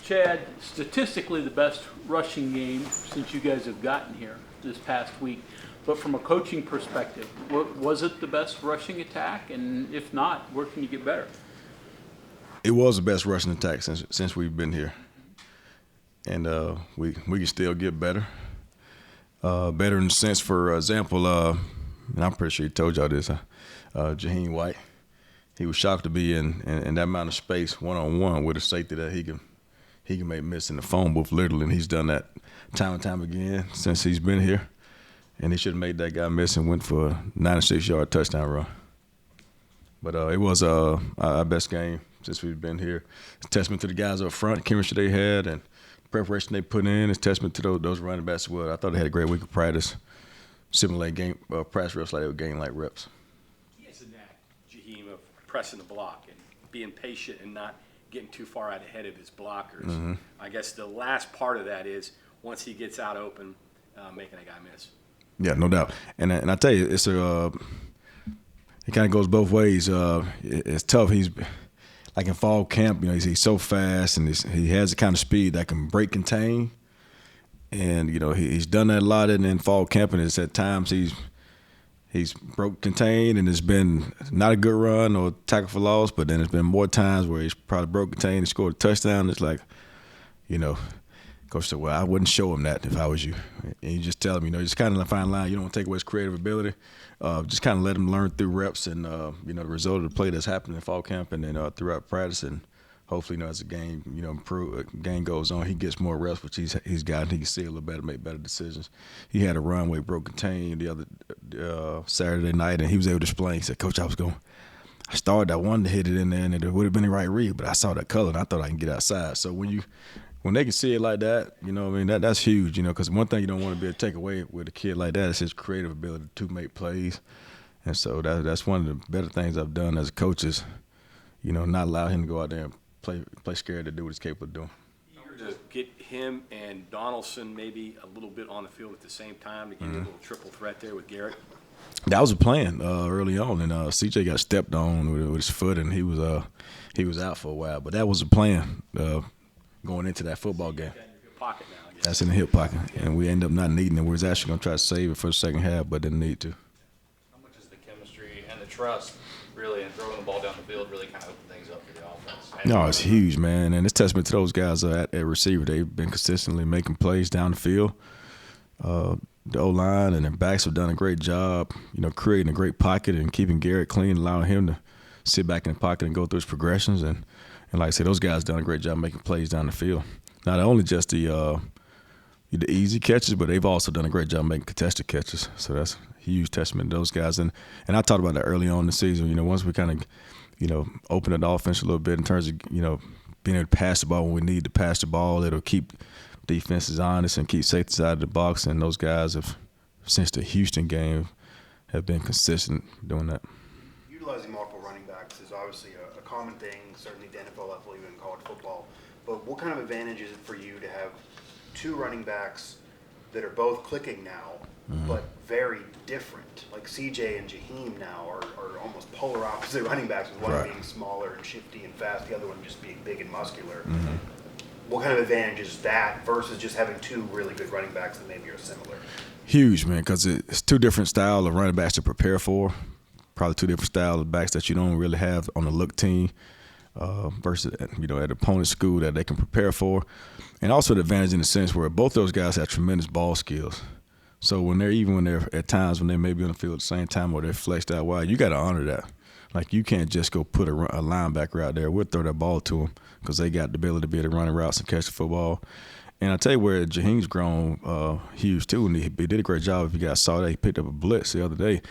Chad, statistically the best rushing game since you guys have gotten here this past week. But from a coaching perspective, was it the best rushing attack? And if not, where can you get better? It was the best rushing attack since we've been here. And we can still get better. Better in the sense, for example, and I'm pretty sure he told y'all this, Jaheim White, he was shocked to be in that amount of space one-on-one with a safety that he can make miss in the phone booth, literally, and he's done that time and time again since he's been here. And he should have made that guy miss and went for a 96-yard touchdown run. But it was our best game since we've been here. It's a testament to the guys up front, the chemistry they had, and preparation they put in. It's a testament to those running backs as well. I thought they had a great week of practice, simulate game practice reps like they were game like reps. He has a knack, Jaheim, of pressing the block and being patient and not getting too far out ahead of his blockers. Mm-hmm. I guess the last part of that is once he gets out open, making a guy miss. Yeah, no doubt. And I tell you, it kind of goes both ways. It's tough. He's like in fall camp, he's so fast and he has the kind of speed that can break contain. And he's done that a lot in fall camp, and it's at times he's broke contain, and it's been not a good run or tackle for loss. But then there's been more times where he's probably broke contain and scored a touchdown. It's like, Coach said, well, I wouldn't show him that if I was you. And you just tell him, just kind of a fine line. You don't want to take away his creative ability. Just kind of let him learn through reps and, the result of the play that's happened in fall camp and then throughout practice. And hopefully, as the game, game goes on, he gets more reps, which he's gotten. He can see a little better, make better decisions. He had a run where he broke contain the other Saturday night, and he was able to explain. He said, Coach, I wanted to hit it in there, and it would have been the right read, but I saw that color, and I thought I can get outside. So when they can see it like that, that's huge, because one thing you don't want to be able to take away with a kid like that is his creative ability to make plays. And so that's one of the better things I've done as a coach is, not allow him to go out there and play scared to do what he's capable of doing. Eager to get him and Donaldson maybe a little bit on the field at the same time to give you a little triple threat there with Garrett? That was a plan early on, and CJ got stepped on with his foot, and he was out for a while. But that was a plan going into that football game. Pocket now, I guess. That's in the hip pocket, and we ended up not needing it. We was actually going to try to save it for the second half, but didn't need to. How much is the chemistry and the trust really in throwing the ball down the field really kind of open things up for the offense? No, it's huge, man, and it's testament to those guys at receiver. They've been consistently making plays down the field. The O-line and their backs have done a great job, creating a great pocket and keeping Garrett clean, allowing him to sit back in the pocket and go through his progressions. And like I said, those guys done a great job making plays down the field. Not only just the easy catches, but they've also done a great job making contested catches. So that's a huge testament to those guys. And I talked about that early on in the season. Once we kind of, open the offense a little bit in terms of, being able to pass the ball when we need to pass the ball, it'll keep defenses honest and keep safeties out of the box. And those guys have, since the Houston game, have been consistent doing that. Utilizing multiple running backs is obviously a common thing, certainly the NFL level, even in college football. But what kind of advantage is it for you to have two running backs that are both clicking now, but very different? Like CJ and Jaheim now are almost polar opposite running backs, with one being smaller and shifty and fast, the other one just being big and muscular. What kind of advantage is that versus just having two really good running backs that maybe are similar? Huge, man, because it's two different styles of running backs to prepare for. Probably two different styles of backs that you don't really have on the look team versus, at opponent school that they can prepare for. And also the advantage in the sense where both those guys have tremendous ball skills. So when they're at times when they may be on the field at the same time or they're flexed out wide, you got to honor that. Like, you can't just go put a linebacker out there. We'll throw that ball to them because they got the ability to be able to run routes and catch the football. And I tell you where Jaheim's grown huge too, and he did a great job. If you guys saw that, he picked up a blitz the other day.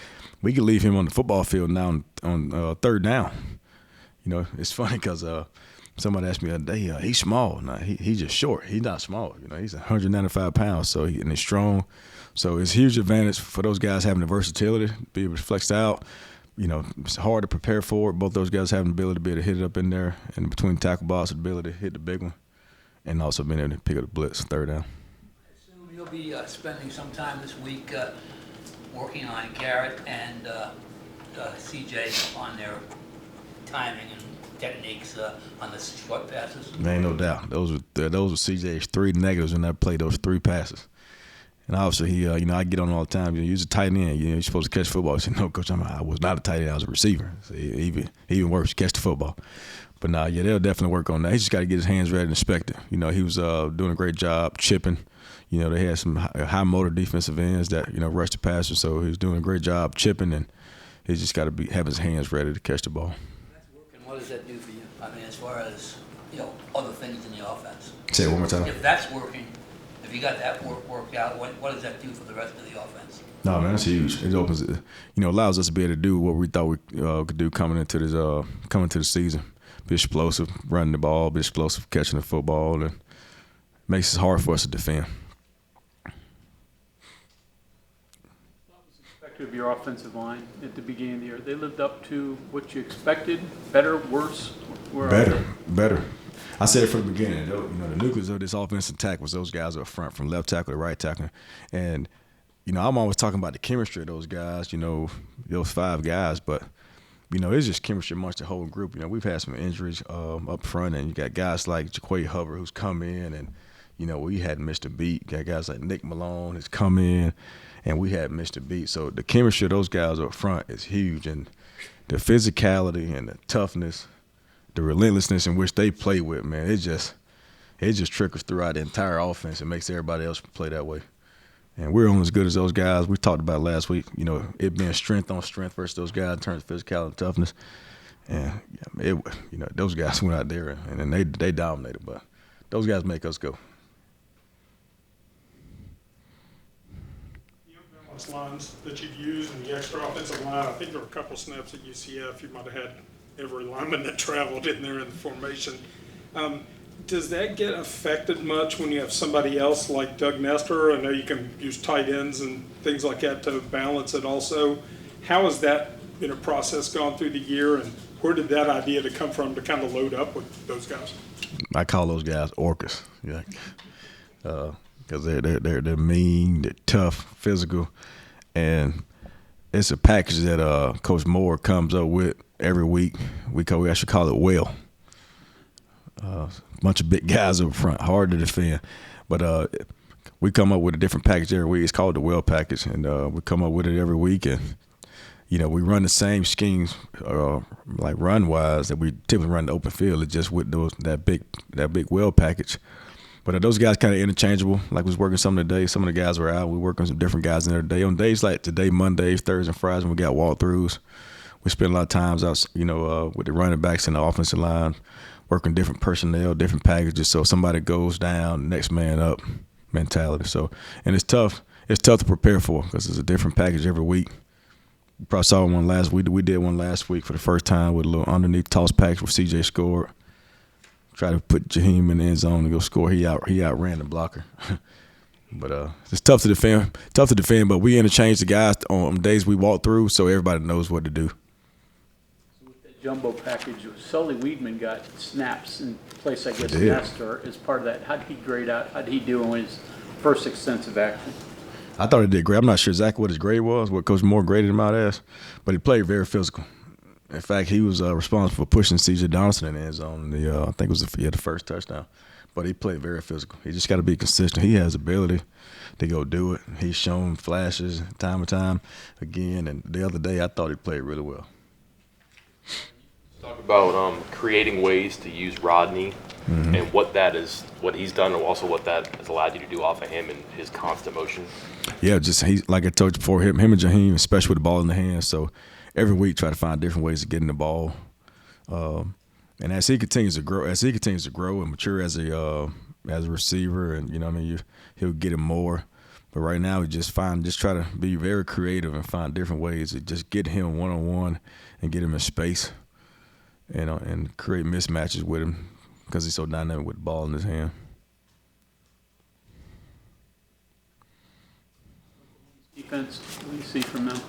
We could leave him on the football field now on third down. It's funny because somebody asked me the other day, he's small. No, he's just short. He's not small. He's 195 pounds, and he's strong. So it's a huge advantage for those guys having the versatility, to be able to flex out. It's hard to prepare for it. Both those guys having the ability to be able to hit it up in there and between tackle balls, the ability to hit the big one, and also being able to pick up the blitz third down. I assume you'll be spending some time this week working on Garrett and CJ on their timing and techniques on the short passes. There ain't no doubt. Those were CJ's 3 negatives in that play. Those 3 passes. And obviously, he, I get on all the time. Use a tight end. You're supposed to catch football. I said, no, coach, I was not a tight end. I was a receiver. So even worse, catch the football. But nah, yeah, they'll definitely work on that. He just got to get his hands ready and inspect it. He was doing a great job chipping. They had some high motor defensive ends that rushed the passer. So he was doing a great job chipping, and he just got to have his hands ready to catch the ball. That's working. What does that do for you? I mean, as far as other things in the offense. Say it one more time. If that's working. If you got that worked out, what does that do for the rest of the offense? No, man, that's huge. It opens, allows us to be able to do what we thought we could do coming into the season. Be explosive, running the ball, be explosive, catching the football, and makes it hard for us to defend. What was expected of your offensive line at the beginning of the year? They lived up to what you expected? Better, worse? Where are they? Better. I said it from the beginning. The nucleus of this offensive attack was those guys up front, from left tackle to right tackle. And, I'm always talking about the chemistry of those guys, those 5 guys. But, it's just chemistry amongst the whole group. We've had some injuries up front, and you got guys like Jaquay Hubbard who's come in, and, we hadn't missed a beat. Got guys like Nick Malone has come in, and we hadn't missed a beat. So the chemistry of those guys up front is huge. And the physicality and the toughness, the relentlessness in which they play with, man, it just trickles throughout the entire offense and makes everybody else play that way. And we're only as good as those guys. We talked about last week, it being strength on strength versus those guys in terms of physicality and toughness. And those guys went out there and they dominated, but those guys make us go. Lines that you've used in the extra offensive line. I think there were a couple snaps at UCF. You might have had every lineman that traveled in there in the formation. Does that get affected much when you have somebody else like Doug Nestor? I know you can use tight ends and things like that to balance it also. How has that process gone through the year, and where did that idea to come from to kind of load up with those guys? I call those guys orcas, because they're mean, they're tough, physical, and it's a package that Coach Moore comes up with every week. We actually call it well. A bunch of big guys up front, hard to defend, but we come up with a different package every week. It's called the well package, and we come up with it every week, and we run the same schemes like run wise that we typically run the open field. It's just with that big well package. But those guys kind of interchangeable. Like we was working some today. Some of the guys were out. We working some different guys in there today. On days like today, Mondays, Thursdays, and Fridays, when we got walkthroughs, we spend a lot of times out, with the running backs and the offensive line, working different personnel, different packages. So if somebody goes down, next man up mentality. So, and it's tough. It's tough to prepare for because it's a different package every week. You probably saw one last week. We did one last week for the first time with a little underneath toss package where CJ scored. Try to put Jaheim in the end zone to go score. He outran the blocker. But it's tough to defend. But we interchange the guys on days we walk through, so everybody knows what to do. So with that jumbo package, Sully Weedman got snaps in place, I guess, He did. Nestor as part of that. How did he grade out? How did he do in his first extensive action? I thought he did great. I'm not sure exactly what his grade was, what Coach Moore graded him out as, but he played very physical. In fact, he was responsible for pushing C.J. Donaldson in the end zone. I think it was the first touchdown. But he played very physical. He just got to be consistent. He has ability to go do it. He's shown flashes time and time again. And the other day, I thought he played really well. Talk about creating ways to use Rodney and what he's done, and also what that has allowed you to do off of him and his constant motion. Yeah, just like I told you before, him and Jaheim, especially with the ball in the hands. So every week, try to find different ways of getting the ball. And as he continues to grow and mature as a receiver, and he'll get him more. But right now, we just try to be very creative and find different ways to just get him one-on-one and get him in space, and create mismatches with him because he's so dynamic with the ball in his hand. Defense, what do you see from them?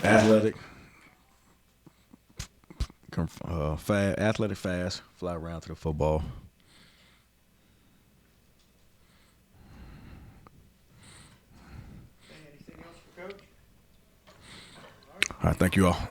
Athletic, fast, fly around to the football. Anything else for Coach? All right, thank you all.